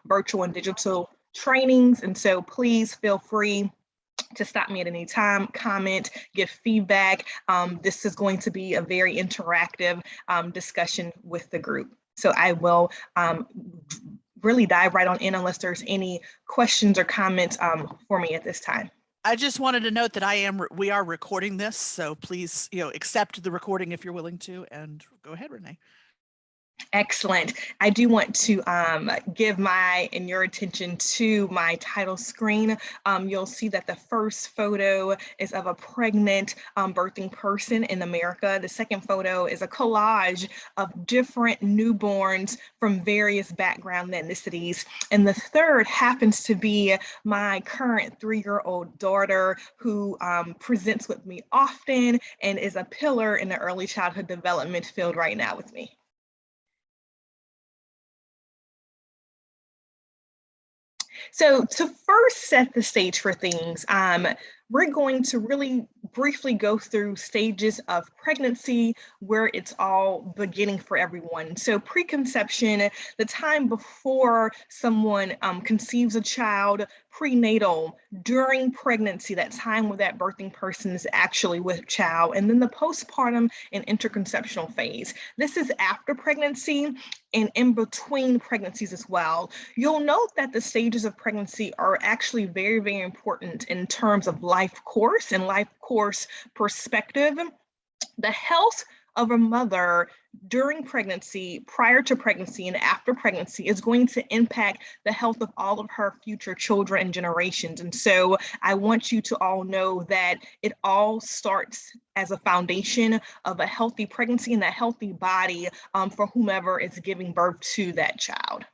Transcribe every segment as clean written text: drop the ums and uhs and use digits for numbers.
virtual and digital trainings. And so please feel free to stop me at any time, comment, give feedback. This is going to be a very interactive discussion with the group. So I will really dive right on in unless there's any questions or comments for me at this time. I just wanted to note that we are recording this, so please, accept the recording if you're willing to, and go ahead, Renee. Excellent. I do want to give your attention to my title screen. You'll see that the first photo is of a pregnant birthing person in America. The second photo is a collage of different newborns from various background ethnicities. And the third happens to be my current 3-year-old daughter who presents with me often and is a pillar in the early childhood development field right now with me. So to first set the stage for things, we're going to really briefly go through stages of pregnancy where it's all beginning for everyone. So preconception, the time before someone conceives a child, prenatal, during pregnancy, that time where that birthing person is actually with child, and then the postpartum and interconceptional phase. This is after pregnancy and in between pregnancies as well. You'll note that the stages of pregnancy are actually very, very important in terms of life course and life course perspective. The health of a mother during pregnancy, prior to pregnancy, and after pregnancy is going to impact the health of all of her future children and generations. And so I want you to all know that it all starts as a foundation of a healthy pregnancy and a healthy body for whomever is giving birth to that child.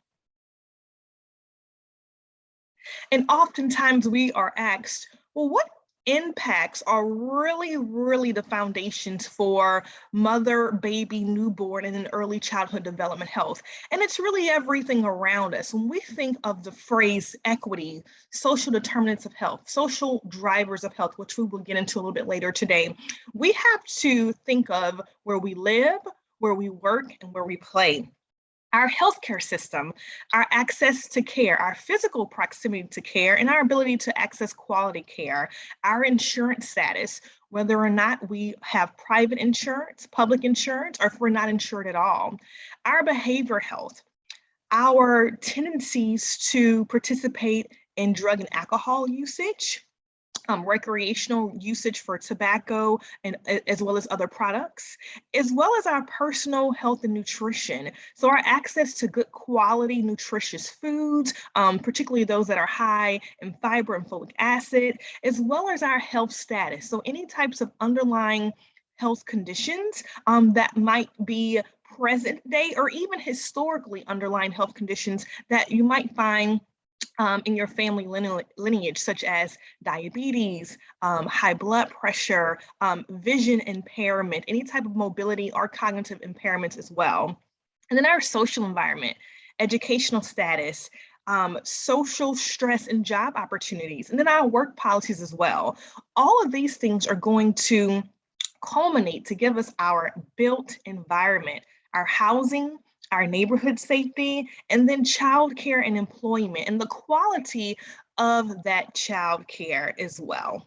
And oftentimes we are asked, well, what impacts are really the foundations for mother, baby, newborn, and in early childhood development health? And it's really everything around us. When we think of the phrase equity, social determinants of health, social drivers of health, which we will get into a little bit later today, we have to think of where we live, where we work, and where we play. Our healthcare system, our access to care, our physical proximity to care, and our ability to access quality care, our insurance status, whether or not we have private insurance, public insurance, or if we're not insured at all, our behavioral health, our tendencies to participate in drug and alcohol usage, recreational usage for tobacco and as well as other products, as well as our personal health and nutrition. So our access to good quality, nutritious foods, particularly those that are high in fiber and folic acid, as well as our health status. So any types of underlying health conditions that might be present day or even historically underlying health conditions that you might find in your family lineage, such as diabetes, high blood pressure, vision impairment, any type of mobility or cognitive impairments as well. And then our social environment, educational status, social stress and job opportunities, and then our work policies as well. All of these things are going to culminate to give us our built environment, our housing, our neighborhood safety, and then childcare and employment, and the quality of that childcare as well.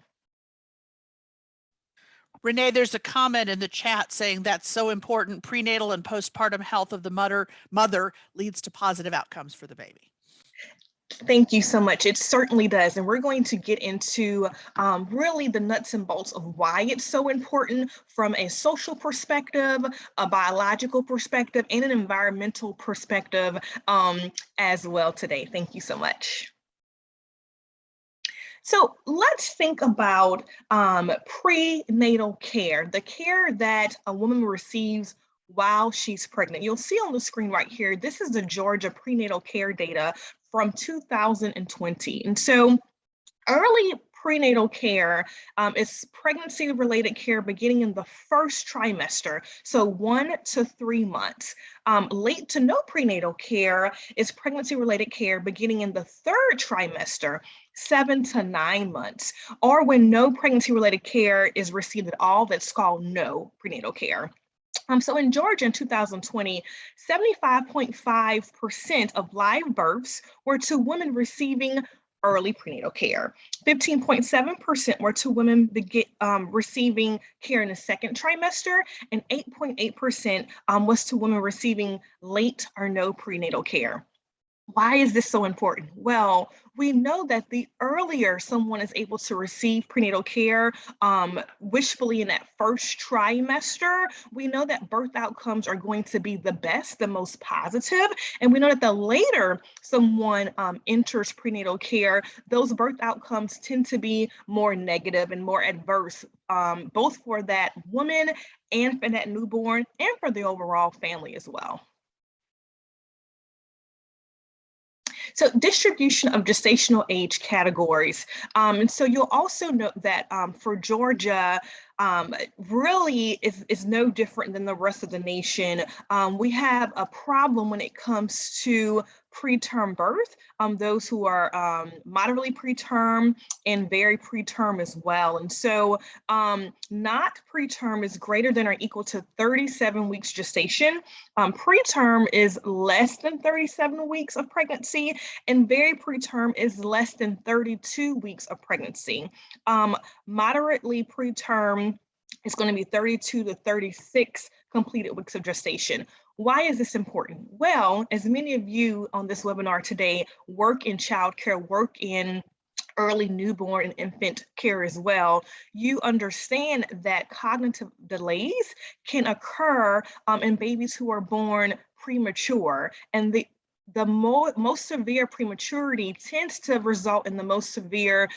Renee, there's a comment in the chat saying that's so important. Prenatal and postpartum health of the mother leads to positive outcomes for the baby. Thank you so much. It certainly does. And we're going to get into really the nuts and bolts of why it's so important from a social perspective, a biological perspective, and an environmental perspective as well today. Thank you so much. So let's think about prenatal care, the care that a woman receives while she's pregnant. You'll see on the screen right here, this is the Georgia prenatal care data from 2020. And so early prenatal care is pregnancy-related care beginning in the first trimester, so 1 to 3 months. Late to no prenatal care is pregnancy-related care beginning in the third trimester, 7 to 9 months, or when no pregnancy-related care is received at all, that's called no prenatal care. So in Georgia in 2020, 75.5% of live births were to women receiving early prenatal care. 15.7% were to women receiving care in the second trimester, and 8.8% was to women receiving late or no prenatal care. Why is this so important? Well, we know that the earlier someone is able to receive prenatal care, wishfully in that first trimester, we know that birth outcomes are going to be the best, the most positive. And we know that the later someone enters prenatal care, those birth outcomes tend to be more negative and more adverse, both for that woman and for that newborn and for the overall family as well. So distribution of gestational age categories. And so you'll also note that for Georgia, really is no different than the rest of the nation. We have a problem when it comes to preterm birth, those who are moderately preterm and very preterm as well. And so not preterm is greater than or equal to 37 weeks gestation. Preterm is less than 37 weeks of pregnancy, and very preterm is less than 32 weeks of pregnancy. Moderately preterm is going to be 32 to 36 completed weeks of gestation. Why is this important? Well, as many of you on this webinar today work in childcare, work in early newborn and infant care as well, you understand that cognitive delays can occur in babies who are born premature. And the most severe prematurity tends to result in the most severe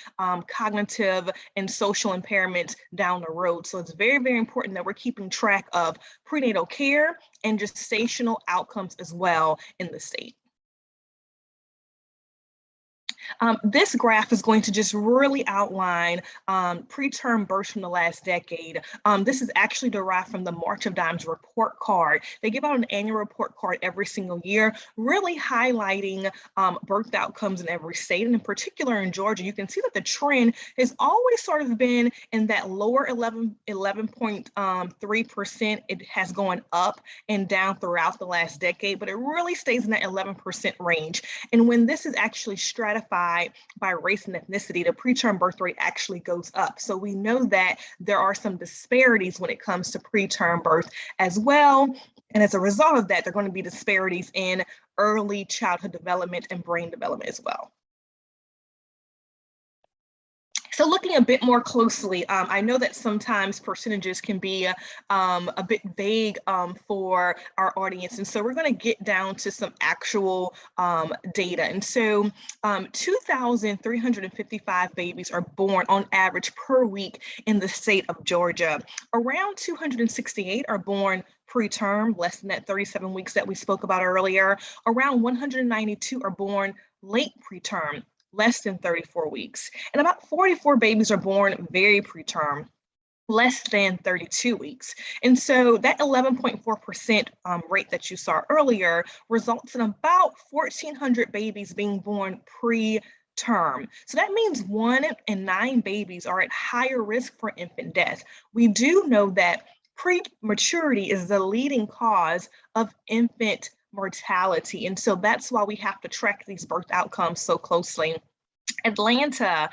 cognitive and social impairment down the road. So it's very, very important that we're keeping track of prenatal care and gestational outcomes as well in the state. This graph is going to just really outline preterm births from the last decade. This is actually derived from the March of Dimes report card. They give out an annual report card every single year, really highlighting birth outcomes in every state. And in particular in Georgia, you can see that the trend has always sort of been in that lower 11.3%. It has gone up and down throughout the last decade, but it really stays in that 11% range. And when this is actually stratified by race and ethnicity, the preterm birth rate actually goes up. So we know that there are some disparities when it comes to preterm birth as well. And as a result of that, there are going to be disparities in early childhood development and brain development as well. So looking a bit more closely, I know that sometimes percentages can be a bit vague for our audience. And so we're going to get down to some actual data. And so 2,355 babies are born on average per week in the state of Georgia. Around 268 are born preterm, less than that 37 weeks that we spoke about earlier. Around 192 are born late preterm, less than 34 weeks. And about 44 babies are born very preterm, less than 32 weeks. And so that 11.4% rate that you saw earlier results in about 1,400 babies being born preterm. So that means 1 in 9 babies are at higher risk for infant death. We do know that prematurity is the leading cause of infant mortality. And so that's why we have to track these birth outcomes so closely. Atlanta,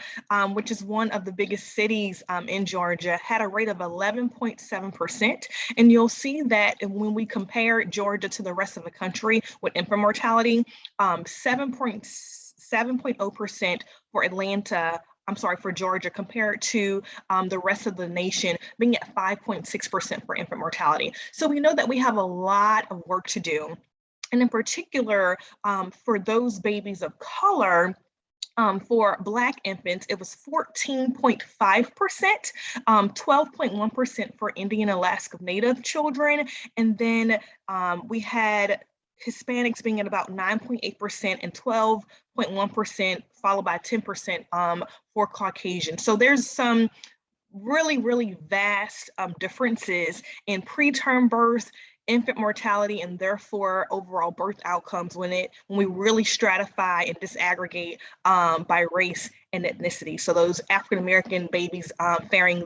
which is one of the biggest cities in Georgia, had a rate of 11.7%. And you'll see that when we compare Georgia to the rest of the country with infant mortality, 7.0% for Atlanta, for Georgia, compared to the rest of the nation being at 5.6% for infant mortality. So we know that we have a lot of work to do. And in particular, for those babies of color, for Black infants, it was 14.5%, 12.1% for Indian Alaska Native children. And then we had Hispanics being at about 9.8% and 12.1%, followed by 10% for Caucasian. So there's some really, really vast differences in preterm birth, infant mortality, and therefore overall birth outcomes when we really stratify and disaggregate by race and ethnicity. So those African American babies faring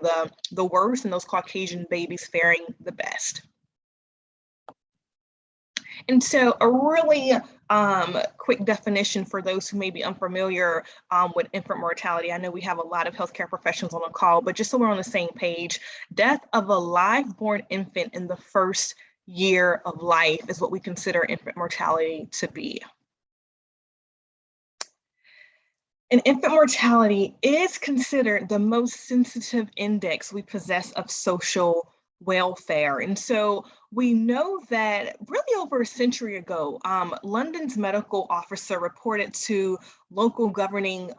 the worst, and those Caucasian babies faring the best. And so a really quick definition for those who may be unfamiliar with infant mortality. I know we have a lot of healthcare professionals on the call, but just so we're on the same page, death of a live-born infant in the first year of life is what we consider infant mortality to be. And infant mortality is considered the most sensitive index we possess of social welfare. And so we know that really over a century ago, London's medical officer reported to local governing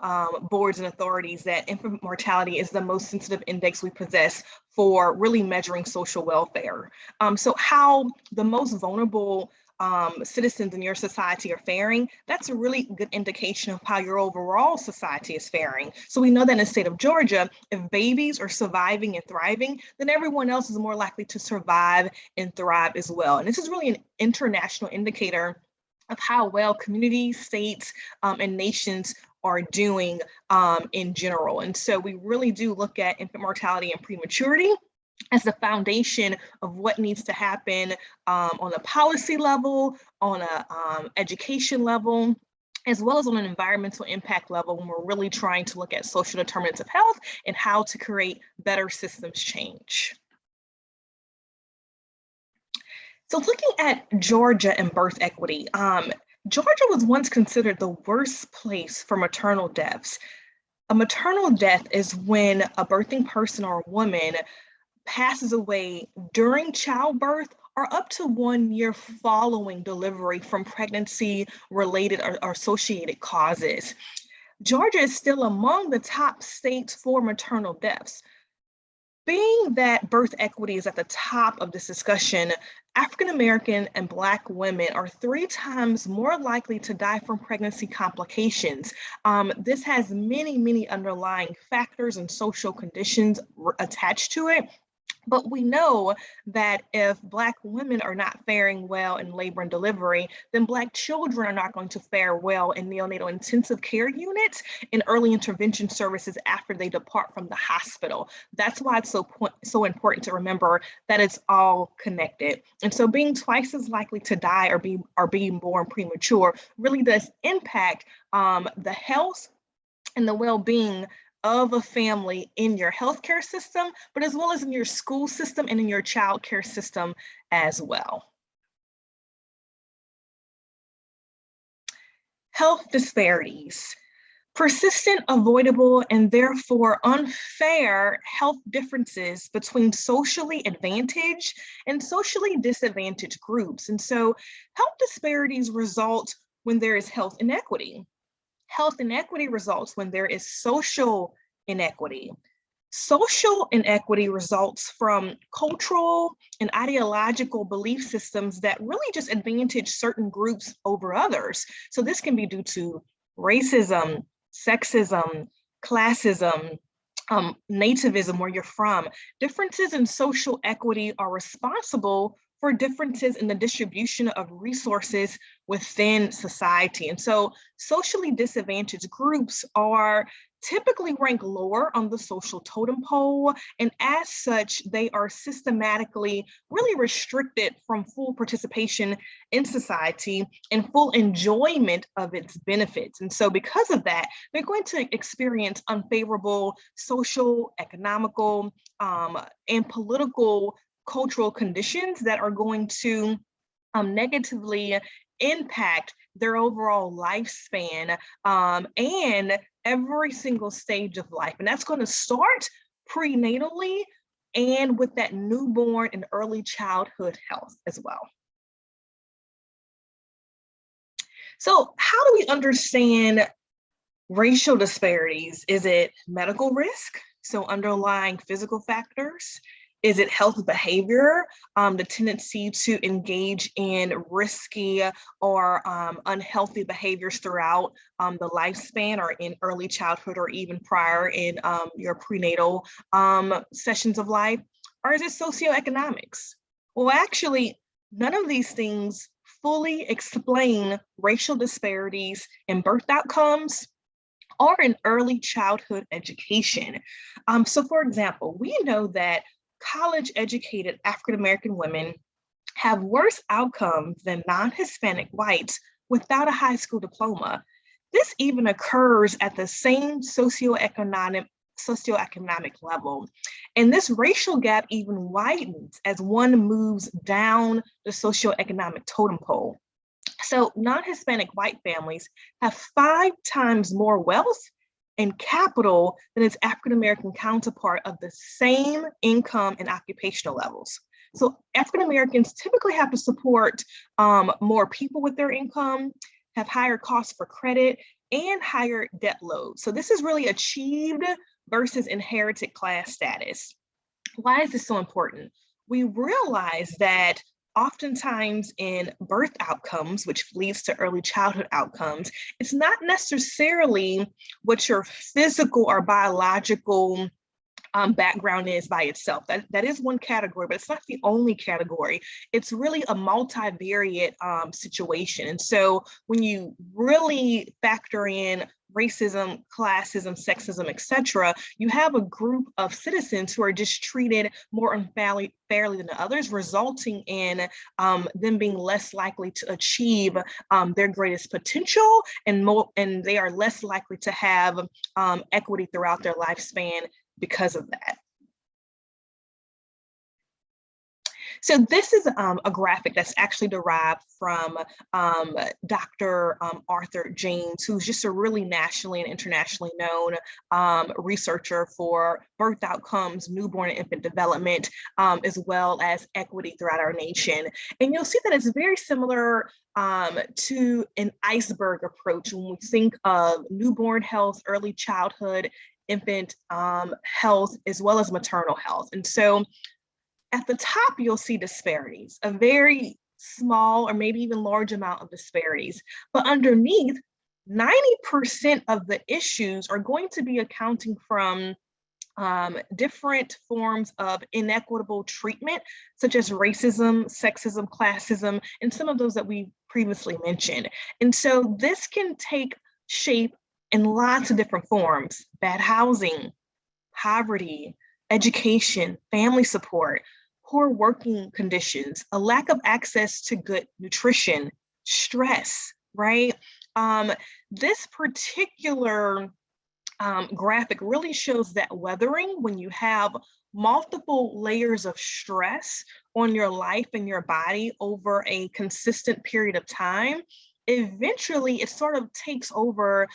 boards and authorities that infant mortality is the most sensitive index we possess for really measuring social welfare. So how the most vulnerable citizens in your society are faring, that's a really good indication of how your overall society is faring. So we know that in the state of Georgia, if babies are surviving and thriving, then everyone else is more likely to survive and thrive as well. And this is really an international indicator of how well communities, states, and nations are doing in general. And so we really do look at infant mortality and prematurity as the foundation of what needs to happen on a policy level, on a education level, as well as on an environmental impact level when we're really trying to look at social determinants of health and how to create better systems change. So looking at Georgia and birth equity, Georgia was once considered the worst place for maternal deaths. A maternal death is when a birthing person or a woman passes away during childbirth or up to 1 year following delivery from pregnancy-related or associated causes. Georgia is still among the top states for maternal deaths. Being that birth equity is at the top of this discussion, African American and Black women are 3 times more likely to die from pregnancy complications. This has many, many underlying factors and social conditions attached to it. But we know that if Black women are not faring well in labor and delivery, then Black children are not going to fare well in neonatal intensive care units and early intervention services after they depart from the hospital. That's why it's so important to remember that it's all connected. And so being twice as likely to die or being born premature really does impact the health and the well-being of a family in your healthcare system, but as well as in your school system and in your child care system as well. Health disparities. Persistent, avoidable, and therefore unfair health differences between socially advantaged and socially disadvantaged groups. And so health disparities result when there is health inequity. Health inequity results when there is social inequity. Social inequity results from cultural and ideological belief systems that really just advantage certain groups over others. So this can be due to racism, sexism, classism, nativism, where you're from. Differences in social equity are responsible for differences in the distribution of resources within society. And so socially disadvantaged groups are typically ranked lower on the social totem pole, and as such, they are systematically really restricted from full participation in society and full enjoyment of its benefits. And so because of that, they're going to experience unfavorable social, economical, and political cultural conditions that are going to negatively impact their overall lifespan and every single stage of life. And that's going to start prenatally and with that newborn and early childhood health as well. So how do we understand racial disparities? Is it medical risk? So underlying physical factors? Is it health behavior, the tendency to engage in risky or unhealthy behaviors throughout the lifespan or in early childhood or even prior in your prenatal sessions of life? Or is it socioeconomics? Well, actually, none of these things fully explain racial disparities in birth outcomes or in early childhood education. So for example, we know that college-educated African-American women have worse outcomes than non-Hispanic whites without a high school diploma. This even occurs at the same socioeconomic level. And this racial gap even widens as one moves down the socioeconomic totem pole. So non-Hispanic white families have 5 times more wealth and capital than its African-American counterpart of the same income and occupational levels. So African-Americans typically have to support more people with their income, have higher costs for credit, and higher debt load. So this is really achieved versus inherited class status. Why is this so important? We realize that oftentimes in birth outcomes, which leads to early childhood outcomes, it's not necessarily what your physical or biological background is by itself. That is one category, but it's not the only category. It's really a multivariate situation. And so when you really factor in racism, classism, sexism, etc., you have a group of citizens who are just treated more unfairly than others, resulting in them being less likely to achieve their greatest potential, and they are less likely to have equity throughout their lifespan because of that. So this is a graphic that's actually derived from Dr. Arthur James, who's just a really nationally and internationally known researcher for birth outcomes, newborn and infant development, as well as equity throughout our nation. And you'll see that it's very similar to an iceberg approach when we think of newborn health, early childhood, infant health, as well as maternal health. And so at the top, you'll see disparities, a very small or maybe even large amount of disparities. But underneath, 90% of the issues are going to be accounting from different forms of inequitable treatment, such as racism, sexism, classism, and some of those that we previously mentioned. And so this can take shape in lots of different forms: bad housing, poverty, education, family support, poor working conditions, a lack of access to good nutrition, stress, right? This particular graphic really shows that weathering when you have multiple layers of stress on your life and your body over a consistent period of time. Eventually it sort of takes over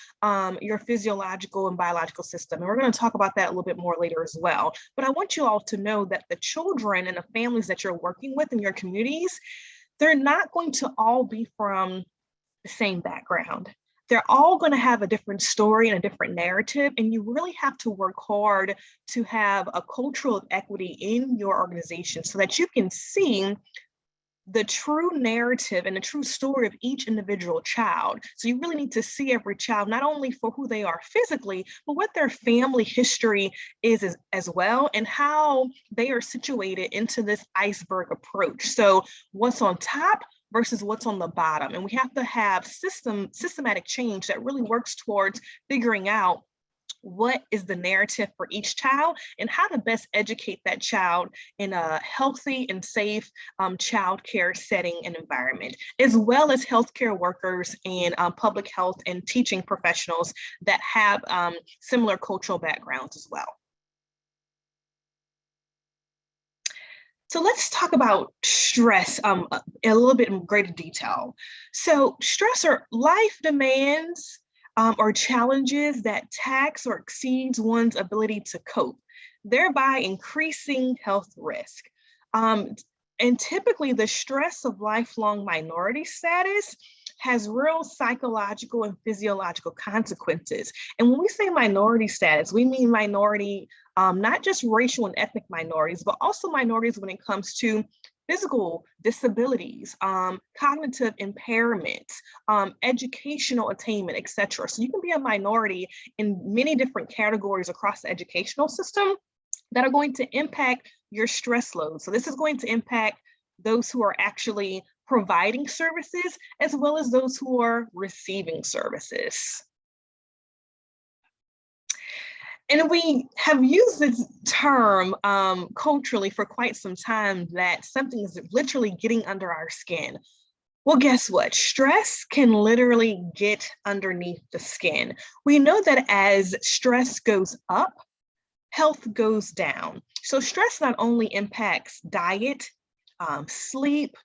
your physiological and biological system. And we're going to talk about that a little bit more later as well. But I want you all to know that the children and the families that you're working with in your communities, they're not going to all be from the same background. They're all going to have a different story and a different narrative, and you really have to work hard to have a culture of equity in your organization so that you can see the true narrative and the true story of each individual child. So you really need to see every child, not only for who they are physically, but what their family history is as well, and how they are situated into this iceberg approach. So what's on top versus what's on the bottom. And we have to have systematic change that really works towards figuring out what is the narrative for each child and how to best educate that child in a healthy and safe childcare setting and environment, as well as healthcare workers and public health and teaching professionals that have similar cultural backgrounds as well. So let's talk about stress in a little bit in greater detail. So stress are life demands or challenges that tax or exceeds one's ability to cope, thereby increasing health risk. And typically the stress of lifelong minority status has real psychological and physiological consequences. And when we say minority status, we mean minority, not just racial and ethnic minorities, but also minorities when it comes to physical disabilities, cognitive impairments, educational attainment, etc. So you can be a minority in many different categories across the educational system that are going to impact your stress load. So this is going to impact those who are actually providing services, as well as those who are receiving services. And we have used this term culturally for quite some time, that something is literally getting under our skin. Well, guess what? Stress can literally get underneath the skin. We know that as stress goes up, health goes down. So stress not only impacts diet, sleep,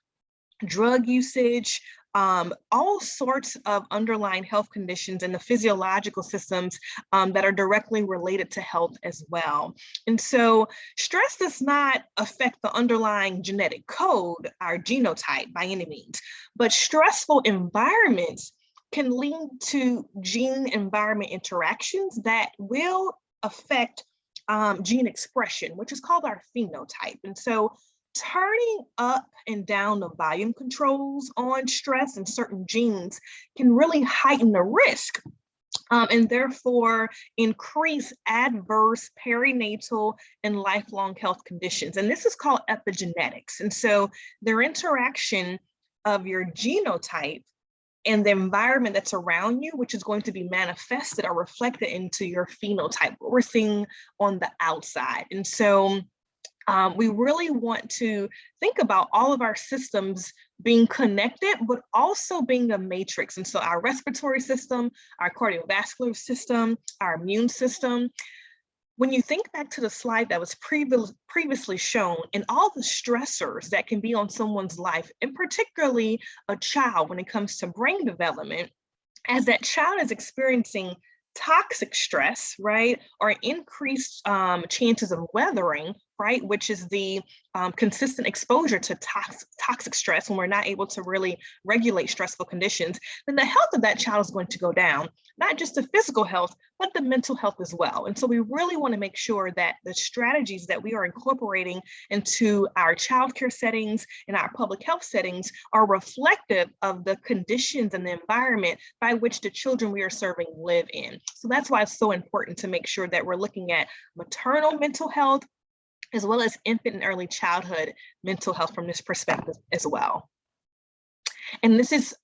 drug usage, all sorts of underlying health conditions and the physiological systems that are directly related to health as well. And so stress does not affect the underlying genetic code, our genotype, by any means, but stressful environments can lead to gene environment interactions that will affect gene expression, which is called our phenotype. And so turning up and down the volume controls on stress and certain genes can really heighten the risk and therefore increase adverse perinatal and lifelong health conditions. And this is called epigenetics. And so their interaction of your genotype and the environment that's around you, which is going to be manifested or reflected into your phenotype, what we're seeing on the outside. And so we really want to think about all of our systems being connected, but also being a matrix. And so our respiratory system, our cardiovascular system, our immune system. When you think back to the slide that was previously shown, and all the stressors that can be on someone's life, and particularly a child when it comes to brain development, as that child is experiencing toxic stress, right, or increased chances of weathering, right, which is the consistent exposure to toxic stress when we're not able to really regulate stressful conditions, then the health of that child is going to go down, not just the physical health, but the mental health as well. And so we really want to make sure that the strategies that we are incorporating into our childcare settings and our public health settings are reflective of the conditions and the environment by which the children we are serving live in. So that's why it's so important to make sure that we're looking at maternal mental health, as well as infant and early childhood mental health from this perspective as well. And this is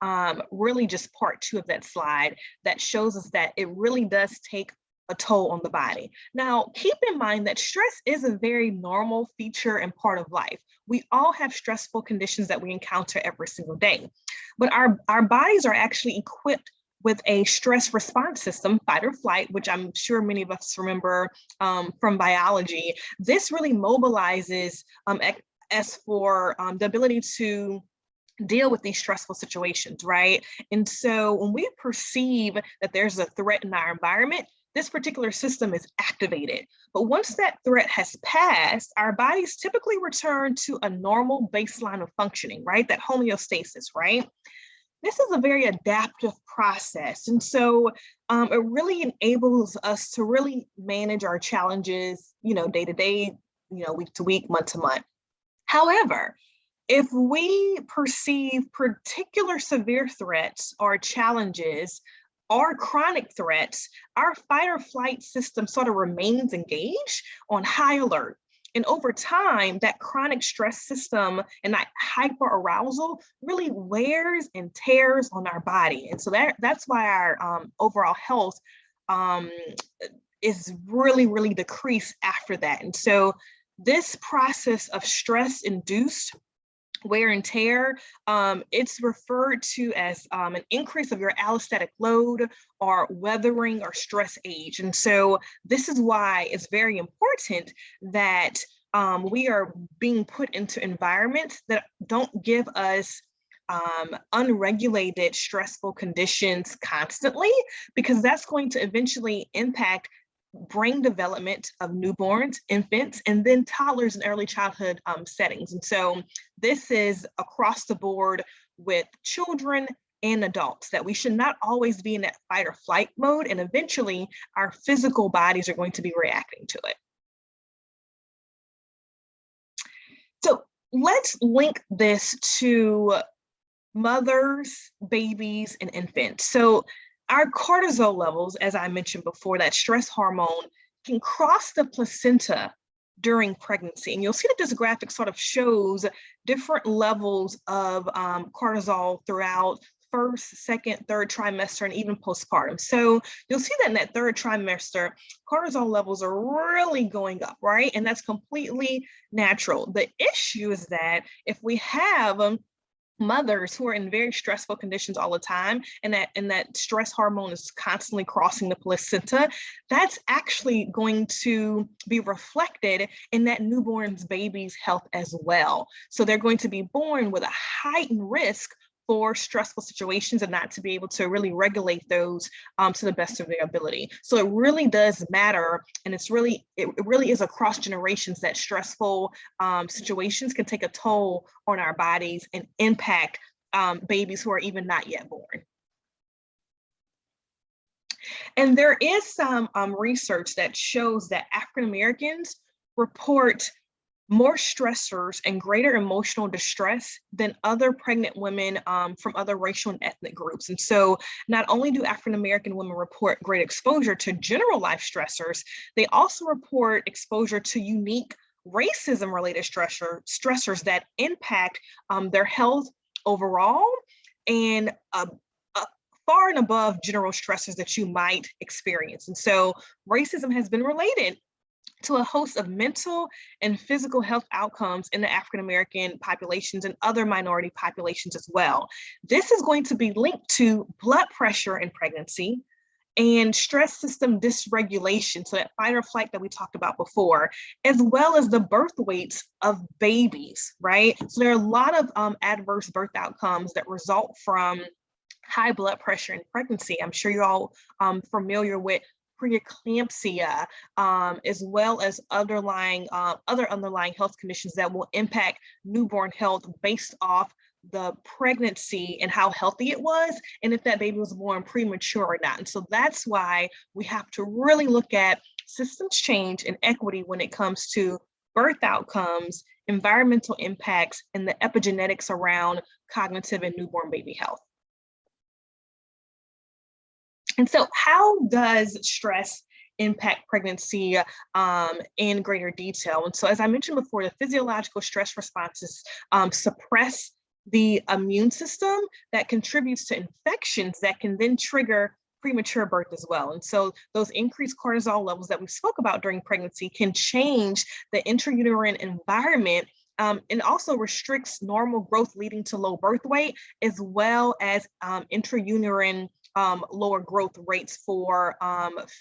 really just part 2 of that slide that shows us that it really does take a toll on the body. Now, keep in mind that stress is a very normal feature and part of life. We all have stressful conditions that we encounter every single day, but our bodies are actually equipped with a stress response system, fight or flight, which I'm sure many of us remember from biology. This really mobilizes as for the ability to deal with these stressful situations, right? And so when we perceive that there's a threat in our environment, this particular system is activated. But once that threat has passed, our bodies typically return to a normal baseline of functioning, right? That homeostasis, right? This is a very adaptive process. And so it really enables us to really manage our challenges, day to day, week to week, month to month. However, if we perceive particular severe threats or challenges or chronic threats, our fight or flight system sort of remains engaged on high alert. And over time, that chronic stress system and that hyperarousal really wears and tears on our body. And so that's why our overall health is really, really decreased after that. And so this process of stress-induced wear and tear, it's referred to as an increase of your allostatic load or weathering or stress age. And so this is why it's very important that we are being put into environments that don't give us unregulated stressful conditions constantly, because that's going to eventually impact brain development of newborns, infants, and then toddlers in early childhood settings. And so this is across the board with children and adults, that we should not always be in that fight or flight mode, and eventually our physical bodies are going to be reacting to it. So let's link this to mothers, babies, and infants. So our cortisol levels, as I mentioned before, that stress hormone, can cross the placenta during pregnancy. And you'll see that this graphic sort of shows different levels of cortisol throughout first, second, third trimester, and even postpartum. So you'll see that in that third trimester, cortisol levels are really going up, right? And that's completely natural. The issue is that if we have mothers who are in very stressful conditions all the time, and that stress hormone is constantly crossing the placenta, that's actually going to be reflected in that newborn's baby's health as well. So they're going to be born with a heightened risk for stressful situations and not to be able to really regulate those to the best of their ability. So it really does matter, and it really is across generations that stressful situations can take a toll on our bodies and impact babies who are even not yet born. And there is some research that shows that African Americans report more stressors and greater emotional distress than other pregnant women from other racial and ethnic groups. And so not only do African American women report great exposure to general life stressors, they also report exposure to unique racism related stressors that impact their health overall and far and above general stressors that you might experience. And so racism has been related to a host of mental and physical health outcomes in the African American populations and other minority populations as well. This is going to be linked to blood pressure in pregnancy and stress system dysregulation, so that fight or flight that we talked about before, as well as the birth weights of babies, right? So there are a lot of adverse birth outcomes that result from high blood pressure in pregnancy. I'm sure you're all familiar with preeclampsia, as well as other underlying health conditions that will impact newborn health based off the pregnancy and how healthy it was, and if that baby was born premature or not. And so that's why we have to really look at systems change and equity when it comes to birth outcomes, environmental impacts, and the epigenetics around cognitive and newborn baby health. And so how does stress impact pregnancy in greater detail? And so as I mentioned before, the physiological stress responses suppress the immune system that contributes to infections that can then trigger premature birth as well. And so those increased cortisol levels that we spoke about during pregnancy can change the intrauterine environment and also restricts normal growth, leading to low birth weight, as well as intrauterine lower growth rates for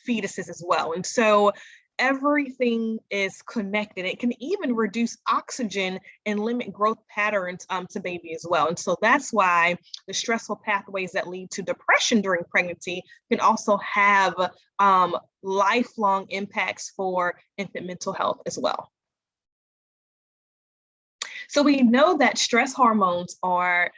fetuses as well. And so everything is connected. It can even reduce oxygen and limit growth patterns to baby as well. And so that's why the stressful pathways that lead to depression during pregnancy can also have lifelong impacts for infant mental health as well. So we know that stress hormones are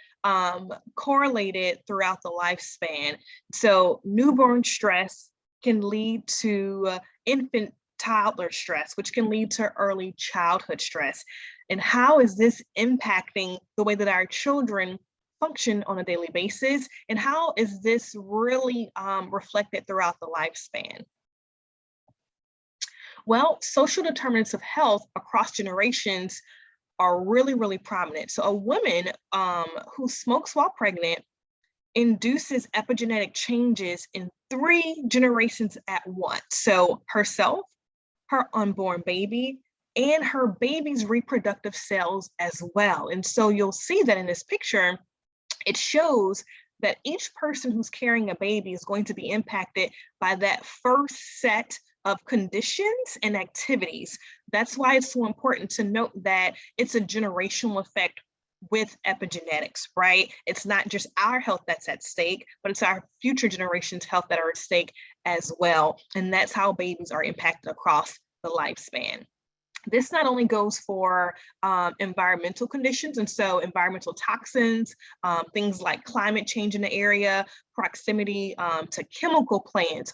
correlated throughout the lifespan. So newborn stress can lead to infant toddler stress, which can lead to early childhood stress. And how is this impacting the way that our children function on a daily basis? And how is this really reflected throughout the lifespan? Well, social determinants of health across generations are really, really prominent. So a woman who smokes while pregnant induces epigenetic changes in 3 generations at once. So herself, her unborn baby, and her baby's reproductive cells as well. And so you'll see that in this picture, it shows that each person who's carrying a baby is going to be impacted by that first set of conditions and activities. That's why it's so important to note that it's a generational effect with epigenetics, right? It's not just our health that's at stake, but it's our future generations' health that are at stake as well. And that's how babies are impacted across the lifespan. This not only goes for environmental conditions, and so environmental toxins, things like climate change in the area, proximity to chemical plants,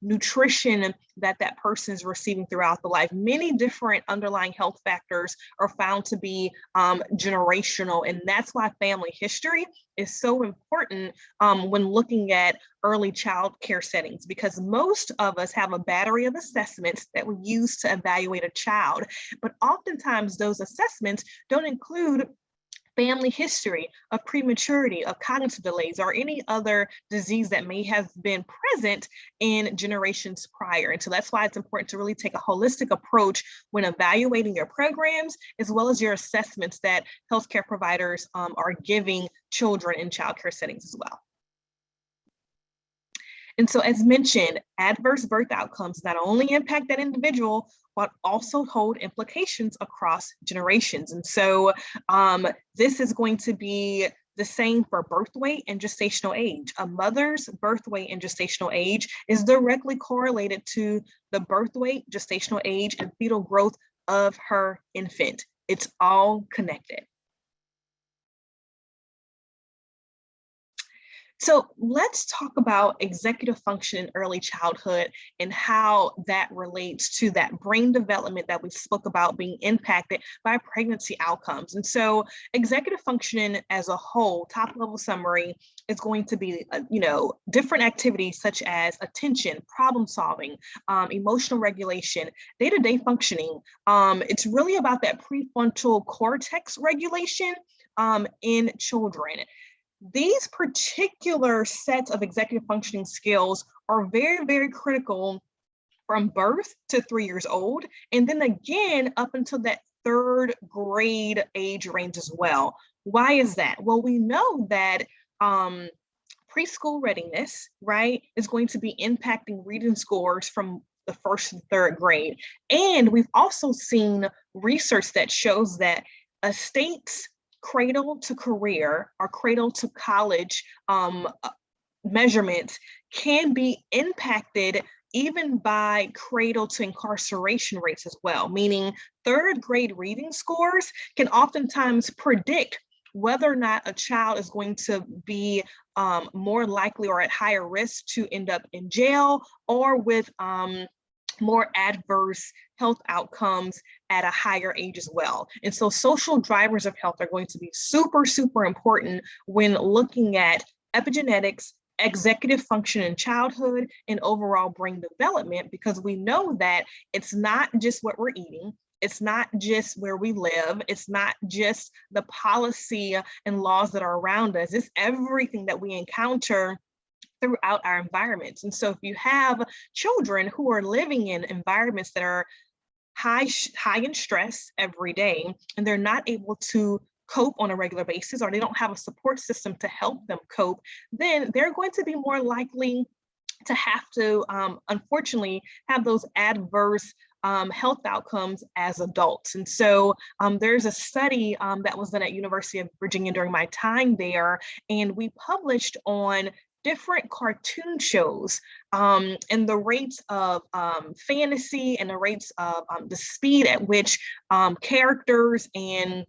nutrition that person is receiving throughout the life. Many different underlying health factors are found to be generational, and that's why family history is so important when looking at early child care settings, because most of us have a battery of assessments that we use to evaluate a child, but oftentimes those assessments don't include family history of prematurity, of cognitive delays, or any other disease that may have been present in generations prior. And so that's why it's important to really take a holistic approach when evaluating your programs, as well as your assessments that healthcare providers are giving children in childcare settings as well. And so, as mentioned, adverse birth outcomes not only impact that individual, but also hold implications across generations. And so this is going to be the same for birth weight and gestational age. A mother's birth weight and gestational age is directly correlated to the birth weight, gestational age, and fetal growth of her infant. It's all connected. So let's talk about executive function in early childhood and how that relates to that brain development that we spoke about being impacted by pregnancy outcomes. And so executive function as a whole, top level summary, is going to be, different activities such as attention, problem solving, emotional regulation, day-to-day functioning. It's really about that prefrontal cortex regulation in children. These particular sets of executive functioning skills are very, very critical from birth to 3 years old, and then again up until that 3rd grade age range as well. Why is that? Well, we know that preschool readiness, right, is going to be impacting reading scores from the 1st to 3rd grade. And we've also seen research that shows that a state's cradle to career or cradle to college measurements can be impacted even by cradle to incarceration rates as well, meaning 3rd grade reading scores can oftentimes predict whether or not a child is going to be more likely or at higher risk to end up in jail or with more adverse health outcomes at a higher age as well. And so social drivers of health are going to be super, super important when looking at epigenetics, executive function in childhood, and overall brain development, because we know that it's not just what we're eating, it's not just where we live, it's not just the policy and laws that are around us, it's everything that we encounter throughout our environments. And so if you have children who are living in environments that are high in stress every day, and they're not able to cope on a regular basis, or they don't have a support system to help them cope, then they're going to be more likely to have to, unfortunately, have those adverse health outcomes as adults. And so there's a study that was done at University of Virginia during my time there, and we published on different cartoon shows and the rates of fantasy and the rates of the speed at which characters and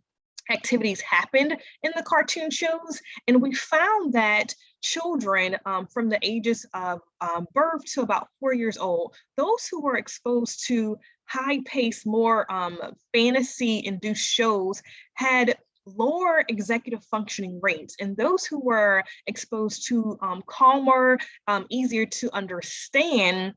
activities happened in the cartoon shows. And we found that children from the ages of birth to about 4 years old, those who were exposed to high-paced, more fantasy-induced shows had lower executive functioning rates, and those who were exposed to calmer, easier to understand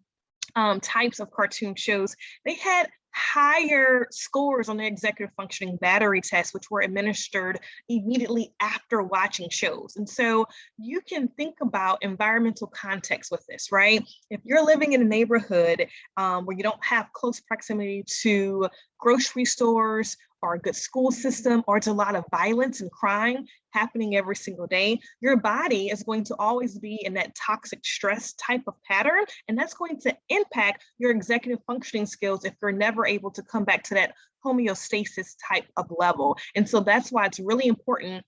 types of cartoon shows, they had higher scores on the executive functioning battery test, which were administered immediately after watching shows. And so you can think about environmental context with this, right? If you're living in a neighborhood where you don't have close proximity to grocery stores or a good school system, or it's a lot of violence and crime happening every single day, your body is going to always be in that toxic stress type of pattern. And that's going to impact your executive functioning skills if you're never able to come back to that homeostasis type of level. And so that's why it's really important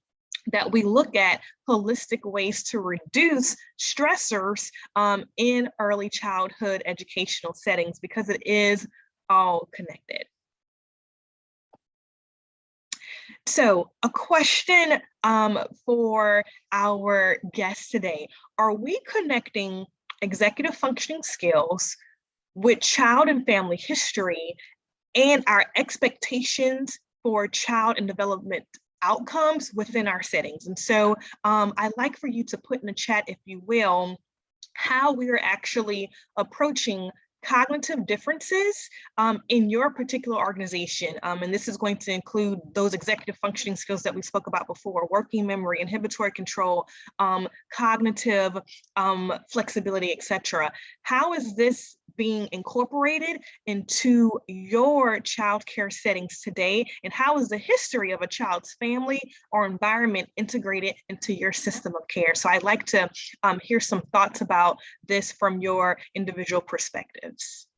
that we look at holistic ways to reduce stressors in early childhood educational settings, because it is all connected. So a question for our guests today: are we connecting executive functioning skills with child and family history and our expectations for child and development outcomes within our settings? And so I'd like for you to put in the chat, if you will, how we are actually approaching cognitive differences in your particular organization. And this is going to include those executive functioning skills that we spoke about before: working memory, inhibitory control, cognitive flexibility, etc. How is this being incorporated into your childcare settings today? And how is the history of a child's family or environment integrated into your system of care? So I'd like to hear some thoughts about this from your individual perspectives.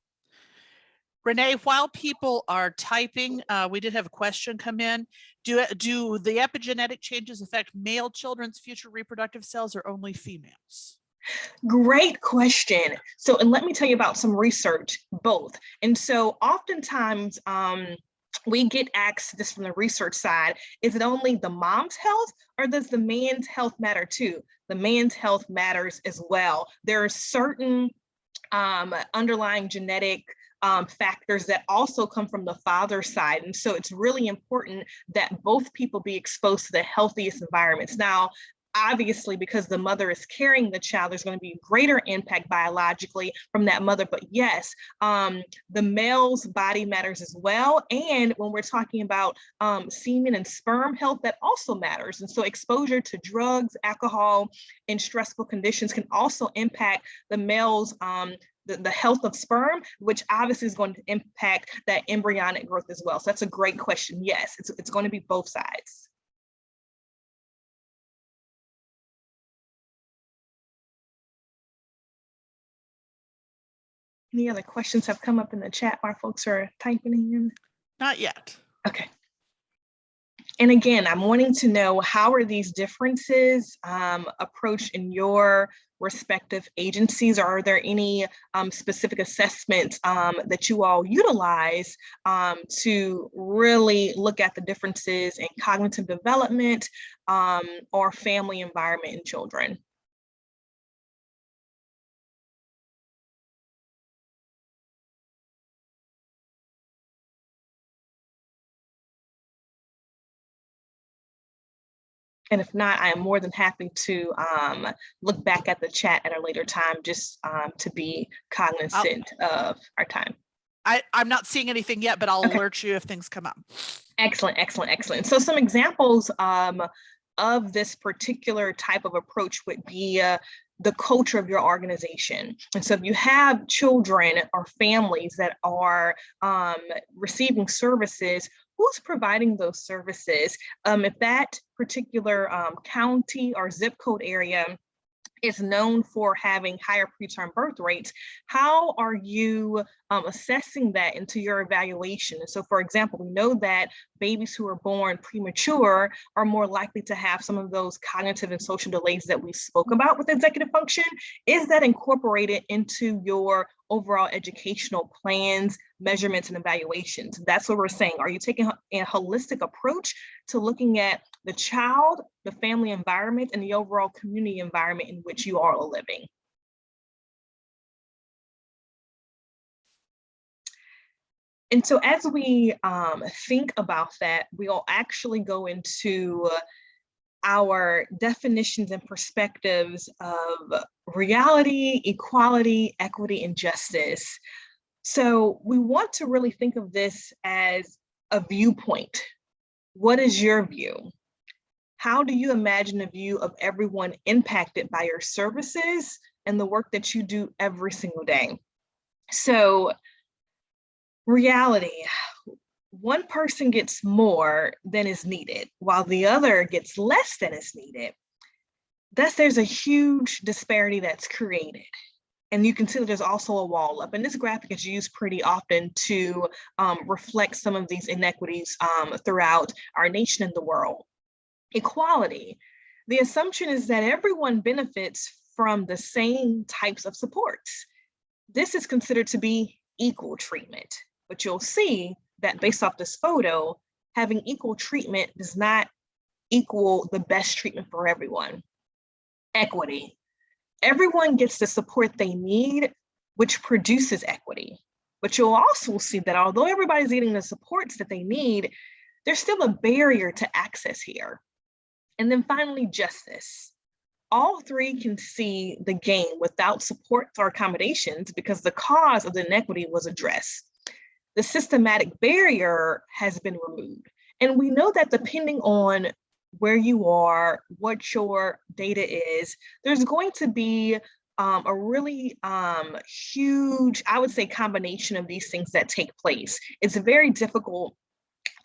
Renee, while people are typing, we did have a question come in. Do the epigenetic changes affect male children's future reproductive cells or only females? Great question. So, and let me tell you about some research, both. And so oftentimes we get asked this from the research side: is it only the mom's health, or does the man's health matter too? The man's health matters as well. There are certain underlying genetic factors that also come from the father's side. And so it's really important that both people be exposed to the healthiest environments. Now, obviously, because the mother is carrying the child, there's going to be greater impact biologically from that mother. But yes, the male's body matters as well. And when we're talking about semen and sperm health, that also matters. And so exposure to drugs, alcohol, and stressful conditions can also impact the male's the health of sperm, which obviously is going to impact that embryonic growth as well. So that's a great question. Yes, it's going to be both sides. Any other questions have come up in the chat while folks are typing in? Not yet. Okay. And again, I'm wanting to know, how are these differences approached in your respective agencies? Or are there any specific assessments that you all utilize to really look at the differences in cognitive development or family environment in children? And if not, I am more than happy to look back at the chat at a later time, just to be cognizant of our time. I'm not seeing anything yet, but I'll alert you if things come up. Excellent, excellent, excellent. So some examples of this particular type of approach would be the culture of your organization. And so if you have children or families that are receiving services, who's providing those services? If that particular county or zip code area is known for having higher preterm birth rates, how are you assessing that into your evaluation? And so, for example, we know that babies who are born premature are more likely to have some of those cognitive and social delays that we spoke about with executive function. Is that incorporated into your overall educational plans, measurements, and evaluations? That's what we're saying. Are you taking a holistic approach to looking at the child, the family environment, and the overall community environment in which you are living? And so as we think about that, we'll actually go into our definitions and perspectives of reality, equality, equity, and justice. So we want to really think of this as a viewpoint. What is your view? How do you imagine a view of everyone impacted by your services and the work that you do every single day? So reality, one person gets more than is needed, while the other gets less than is needed. Thus, there's a huge disparity that's created. And you can see that there's also a wall up. And this graphic is used pretty often to reflect some of these inequities throughout our nation and the world. Equality. The assumption is that everyone benefits from the same types of supports. This is considered to be equal treatment. But you'll see that based off this photo, having equal treatment does not equal the best treatment for everyone. Equity. Everyone gets the support they need, which produces equity. But you'll also see that although everybody's getting the supports that they need, there's still a barrier to access here. And then finally, justice. all three can see the gain without supports or accommodations because the cause of the inequity was addressed. The systematic barrier has been removed. And we know that depending on where you are, what your data is, there's going to be a really huge, I would say, combination of these things that take place. It's very difficult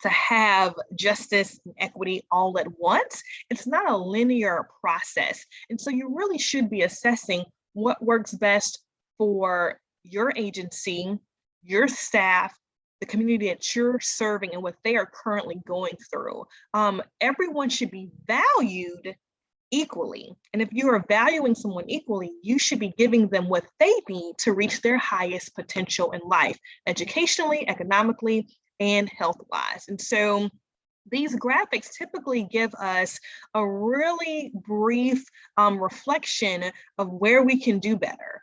to have justice and equity all at once. It's not a linear process. And so you really should be assessing what works best for your agency, your staff, the community that you're serving, and what they are currently going through. Everyone should be valued equally. And if you are valuing someone equally, you should be giving them what they need to reach their highest potential in life, educationally, economically, and health-wise. And so these graphics typically give us a really brief reflection of where we can do better,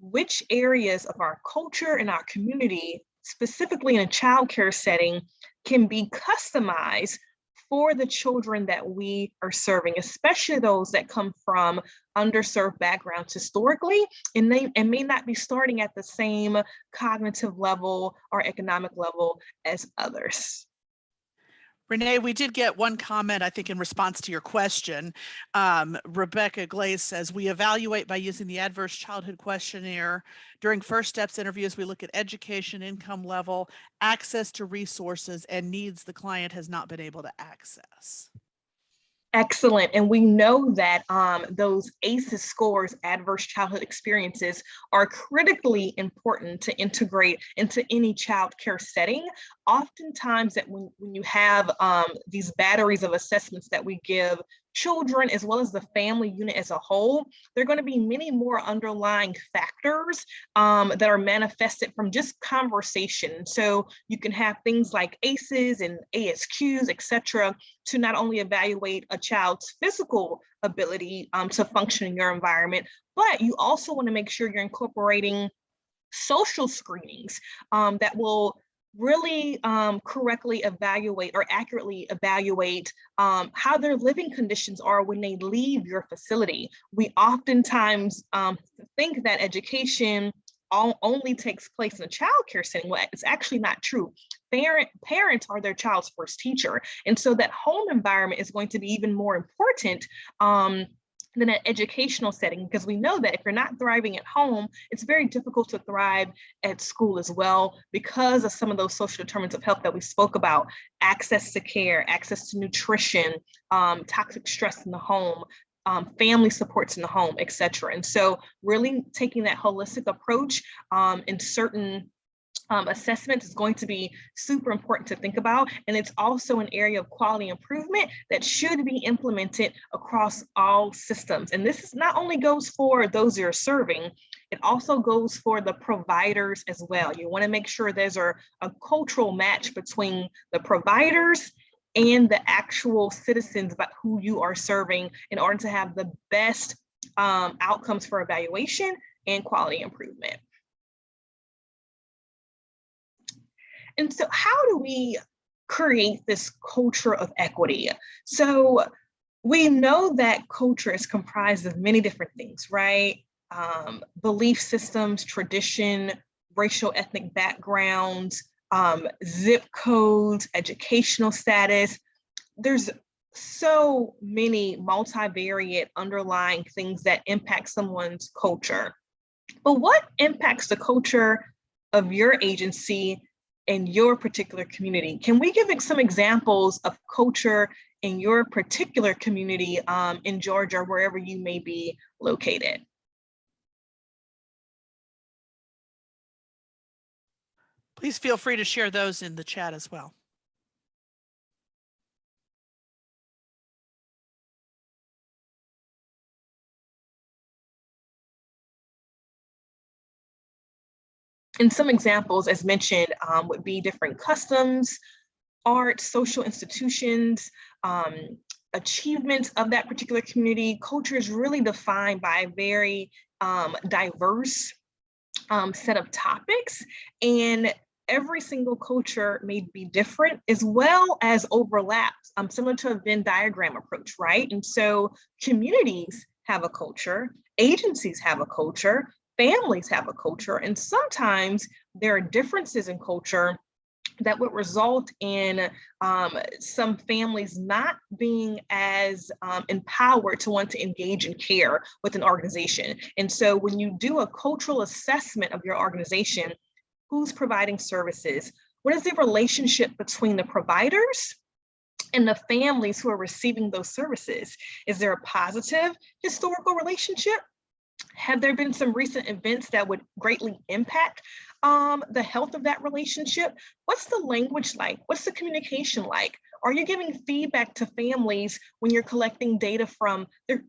which areas of our culture and our community, specifically in a childcare setting, can be customized for the children that we are serving, especially those that come from underserved backgrounds historically, and may not be starting at the same cognitive level or economic level as others. Renee, we did get one comment, I think, in response to your question. Rebecca Glaze says, we evaluate by using the Adverse Childhood Questionnaire. During First Steps interviews, we look at education, income level, access to resources, and needs the client has not been able to access. Excellent. And we know that those ACEs scores, adverse childhood experiences, are critically important to integrate into any child care setting. Oftentimes that when you have these batteries of assessments that we give children as well as the family unit as a whole, there are going to be many more underlying factors that are manifested from just conversation. So you can have things like ACEs and ASQs, et cetera, to not only evaluate a child's physical ability to function in your environment, but you also want to make sure you're incorporating social screenings that will really correctly evaluate or accurately evaluate how their living conditions are when they leave your facility. We oftentimes think that education only takes place in a childcare setting. Well, it's actually not true. Parents are their child's first teacher. And so that home environment is going to be even more important than an educational setting, because we know that if you're not thriving at home, it's very difficult to thrive at school as well because of some of those social determinants of health that we spoke about: access to care, access to nutrition, toxic stress in the home, family supports in the home, et cetera. And so really taking that holistic approach in certain assessments is going to be super important to think about. And it's also an area of quality improvement that should be implemented across all systems. And this not only goes for those you're serving, it also goes for the providers as well. You want to make sure there's a cultural match between the providers and the actual citizens about who you are serving in order to have the best outcomes for evaluation and quality improvement. And so how do we create this culture of equity? So we know that culture is comprised of many different things, right? Belief systems, tradition, racial ethnic backgrounds, zip codes, educational status. There's so many multivariate underlying things that impact someone's culture. But what impacts the culture of your agency in your particular community? Can we give some examples of culture in your particular community in Georgia, or wherever you may be located? Please feel free to share those in the chat as well. And some examples, as mentioned, would be different customs, art, social institutions, achievements of that particular community. Culture is really defined by a very diverse set of topics, and every single culture may be different as well as overlaps, similar to a Venn diagram approach, right? And so communities have a culture, agencies have a culture, families have a culture, and sometimes there are differences in culture that would result in some families not being as empowered to want to engage in care with an organization. And so when you do a cultural assessment of your organization, who's providing services? What is the relationship between the providers and the families who are receiving those services? Is there a positive historical relationship? Have there been some recent events that would greatly impact the health of that relationship? What's the language like? What's the communication like? Are you giving feedback to families when you're collecting data from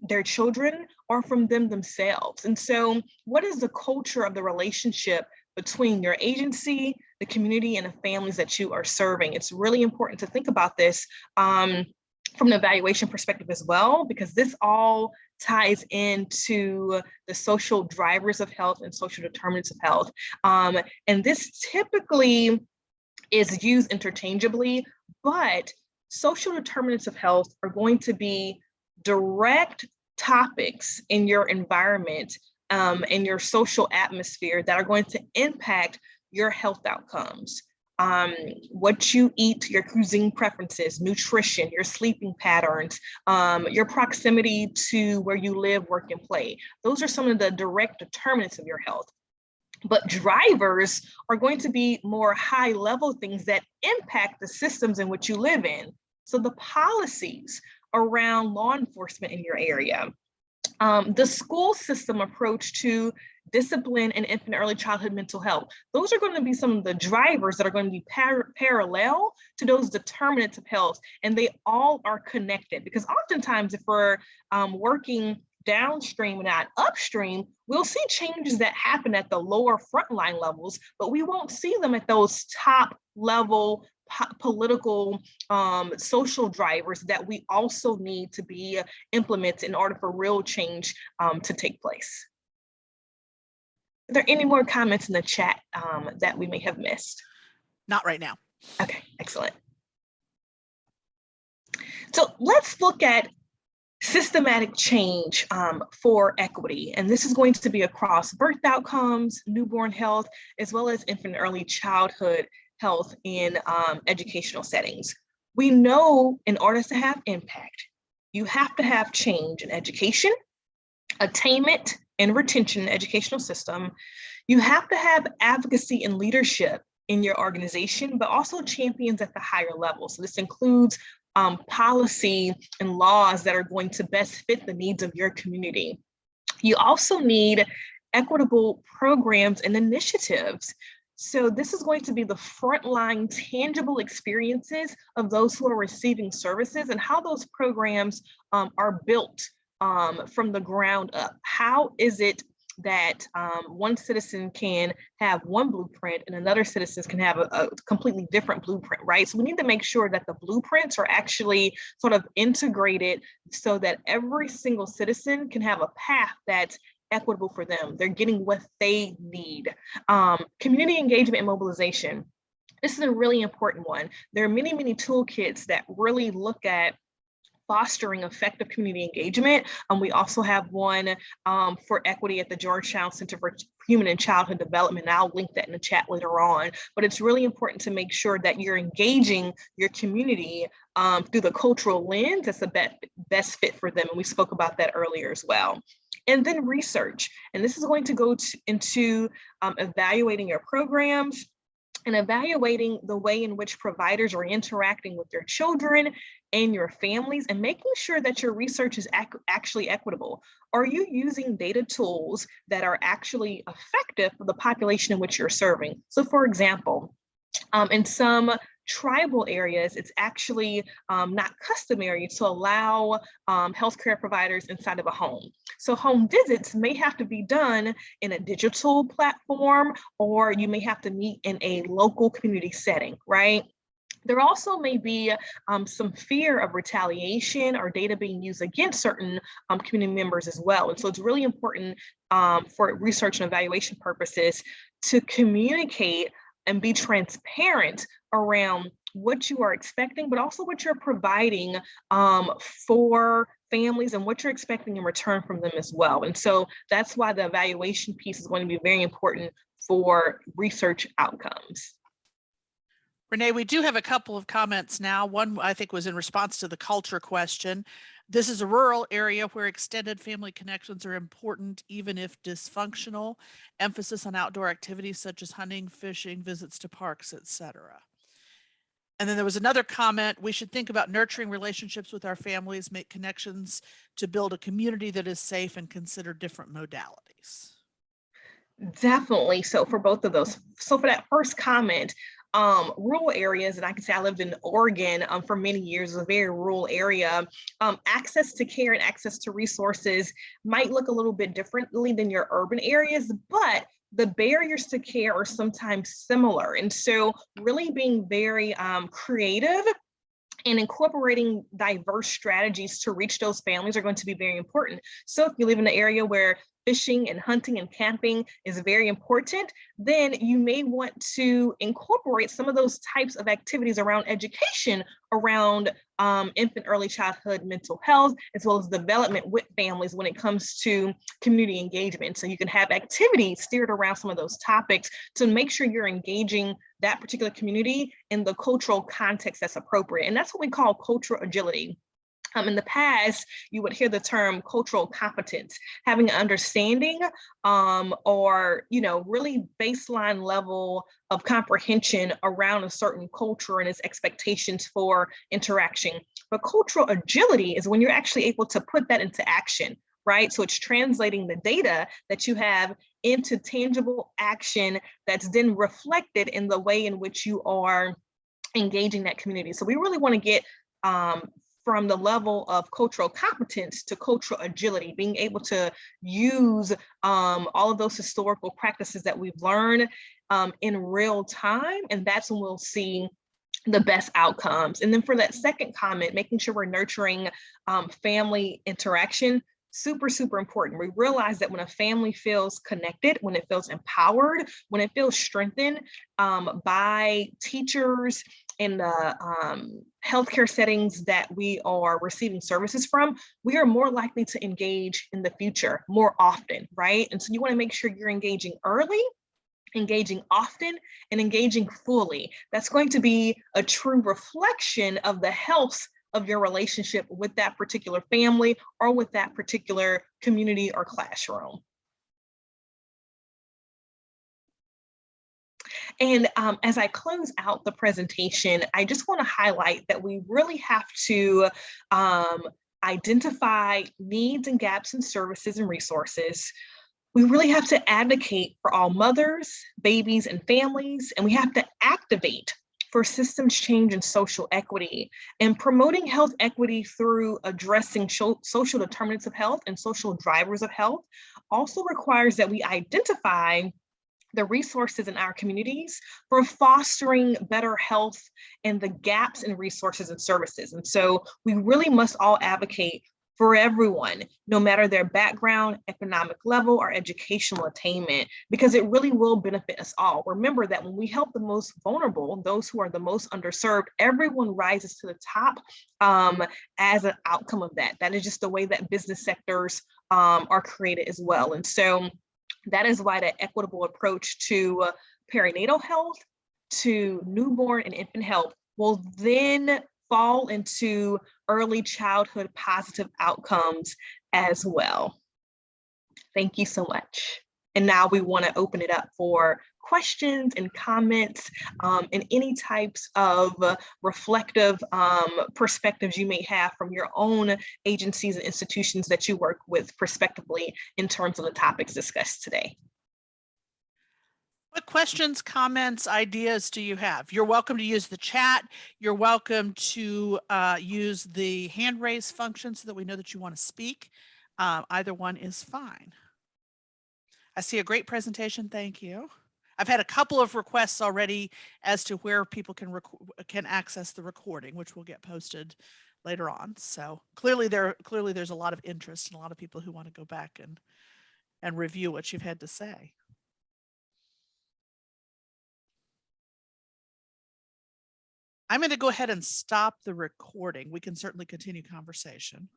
their children or from them themselves? And so what is the culture of the relationship between your agency, the community, and the families that you are serving? It's really important to think about this from an evaluation perspective as well, because this all ties into the social drivers of health and social determinants of health. And this typically is used interchangeably, but social determinants of health are going to be direct topics in your environment, in your social atmosphere, that are going to impact your health outcomes. What you eat, your cuisine preferences, nutrition, your sleeping patterns, your proximity to where you live, work, and play. Those are some of the direct determinants of your health. But drivers are going to be more high-level things that impact the systems in which you live in. So the policies around law enforcement in your area, the school system approach to discipline and infant early childhood mental health. Those are going to be some of the drivers that are going to be parallel to those determinants of health, and they all are connected, because oftentimes if we're working downstream and not upstream, we'll see changes that happen at the lower frontline levels, but we won't see them at those top level political, social drivers that we also need to be implemented in order for real change to take place. Are there any more comments in the chat that we may have missed? Not right now. Okay, excellent. So let's look at systematic change for equity. And this is going to be across birth outcomes, newborn health, as well as infant and early childhood health in educational settings. We know in order to have impact, you have to have change in education, attainment, and retention in the educational system. You have to have advocacy and leadership in your organization, but also champions at the higher level. So this includes policy and laws that are going to best fit the needs of your community. You also need equitable programs and initiatives. So this is going to be the frontline tangible experiences of those who are receiving services and how those programs are built from the ground up. How is it that one citizen can have one blueprint and another citizen can have a completely different blueprint, right? So we need to make sure that the blueprints are actually sort of integrated so that every single citizen can have a path that's equitable for them. They're getting what they need. Community engagement and mobilization. This is a really important one. There are many, many toolkits that really look at fostering effective community engagement. We also have one for equity at the Georgetown Center for Human and Childhood Development. I'll link that in the chat later on, but it's really important to make sure that you're engaging your community through the cultural lens that's the best fit for them. And we spoke about that earlier as well. And then research. And this is going to go into evaluating your programs and evaluating the way in which providers are interacting with their children and your families, and making sure that your research is actually equitable. Are you using data tools that are actually effective for the population in which you're serving? So for example, in some tribal areas, it's actually not customary to allow healthcare providers inside of a home. So home visits may have to be done in a digital platform, or you may have to meet in a local community setting, right? There also may be some fear of retaliation or data being used against certain community members as well. And so it's really important for research and evaluation purposes to communicate and be transparent around what you are expecting, but also what you're providing for families and what you're expecting in return from them as well. And so that's why the evaluation piece is going to be very important for research outcomes. Renee, we do have a couple of comments now. One, I think, was in response to the culture question. This is a rural area where extended family connections are important, even if dysfunctional. Emphasis on outdoor activities such as hunting, fishing, visits to parks, etc. And then there was another comment, we should think about nurturing relationships with our families, make connections to build a community that is safe, and consider different modalities. Definitely. So for both of those, so for that first comment, rural areas, and I can say I lived in Oregon for many years, it was a very rural area. Access to care and access to resources might look a little bit differently than your urban areas, but the barriers to care are sometimes similar. And so really being very creative and incorporating diverse strategies to reach those families are going to be very important. So if you live in an area where fishing and hunting and camping is very important, then you may want to incorporate some of those types of activities around education, around infant early childhood mental health, as well as development with families when it comes to community engagement. So you can have activities steered around some of those topics to make sure you're engaging that particular community in the cultural context that's appropriate. And that's what we call cultural agility. In the past, you would hear the term cultural competence, having an understanding or, really baseline level of comprehension around a certain culture and its expectations for interaction. But cultural agility is when you're actually able to put that into action, right? So it's translating the data that you have into tangible action that's then reflected in the way in which you are engaging that community. So we really want to get from the level of cultural competence to cultural agility, being able to use all of those historical practices that we've learned in real time. And that's when we'll see the best outcomes. And then for that second comment, making sure we're nurturing family interaction, super, super important. We realize that when a family feels connected, when it feels empowered, when it feels strengthened by teachers in the healthcare settings that we are receiving services from, we are more likely to engage in the future more often, right? And so you want to make sure you're engaging early, engaging often, and engaging fully. That's going to be a true reflection of the health of your relationship with that particular family or with that particular community or classroom. And as I close out the presentation, I just want to highlight that we really have to identify needs and gaps in services and resources. We really have to advocate for all mothers, babies, and families, and we have to activate for systems change and social equity. And promoting health equity through addressing social determinants of health and social drivers of health also requires that we identify the resources in our communities for fostering better health and the gaps in resources and services. And so we really must all advocate for everyone, no matter their background, economic level, or educational attainment, because it really will benefit us all. Remember that when we help the most vulnerable, those who are the most underserved, everyone rises to the top as an outcome of that. That is just the way that business sectors are created as well. And so that is why the equitable approach to perinatal health, to newborn and infant health will then fall into early childhood positive outcomes as well. Thank you so much. And now we want to open it up for questions and comments and any types of reflective perspectives you may have from your own agencies and institutions that you work with prospectively in terms of the topics discussed today. What questions, comments, ideas do you have? You're welcome to use the chat. You're welcome to use the hand raise function so that we know that you want to speak. Either one is fine. I see a great presentation. Thank you. I've had a couple of requests already as to where people can access the recording, which will get posted later on. So clearly there's a lot of interest and a lot of people who want to go back and review what you've had to say. I'm going to go ahead and stop the recording. We can certainly continue conversation.